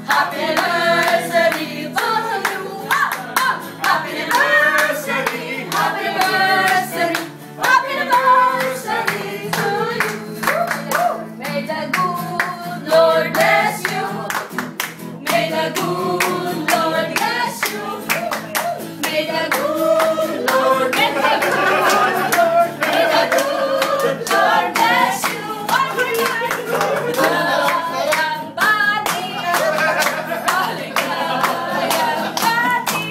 Happy anniversary to you. Happy anniversary. Happy anniversary. Happy anniversary to you. May the good Lord bless you. May the good Lord bless you. May the good Lord, may the good Lord, may the good Lord bless you. Maligayang bati, maligayang bati.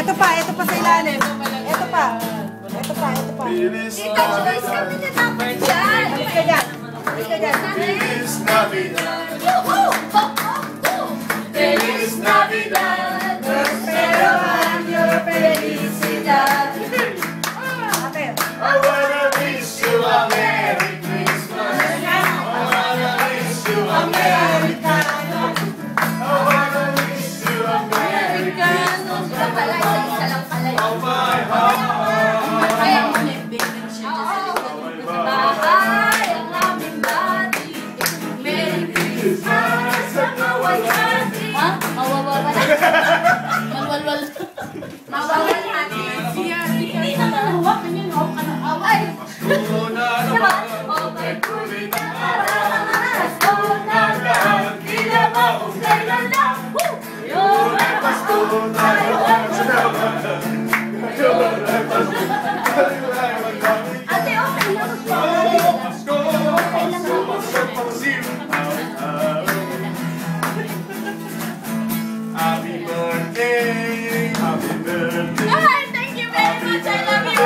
Ito pa sa ilalim. Ito pa. Tita Joyce, kami na dapat dyan. Halika dyan. Feliz Navidad. Feliz Navidad, prospero año, felicidad. I wanna wish you a Merry Christmas. I wanna wish you a Merry Christmas. I wanna wish you a Merry Christmas. Oh my heart. Bahay ang aming bati. Merry Christmas sa mawalhati. Ha? Mawawala. Mawalwal. Mawawalhati. Hindi na maluwak. Hindi na hawak ka ng away. Diba? Okay, puli na araras. O nagaan. Kila maong kailan lang. Yung ay Pasko. Tayo ay Pasko. Ate, okay lang. Okay lang. Happy birthday, happy birthday. Ay, thank you very much. I love you.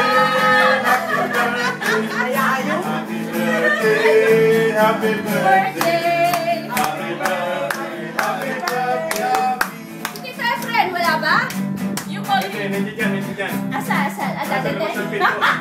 Happy birthday, happy birthday. Birthday. Happy birthday, happy birthday. Kita, friend, wala ba? Yung call. Nandiyan. Asa? Asa? Asa?